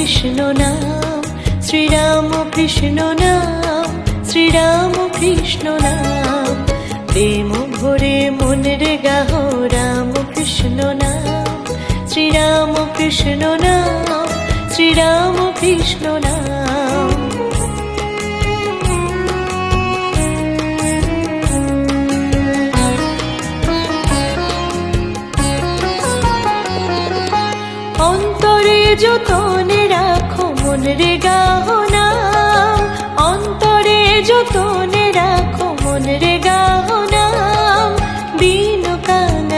কৃষ্ণ নাম, শ্রীরাম কৃষ্ণ নাম, শ্রীরাম কৃষ্ণ নাম। প্রেম ভরে মনের গাহ রাম কৃষ্ণ নাম, শ্রীরাম কৃষ্ণ নাম, শ্রীরাম কৃষ্ণ নাম। অন্তরে যতনে রাখো মন রে গাহ নাম, অন্তরে যতনে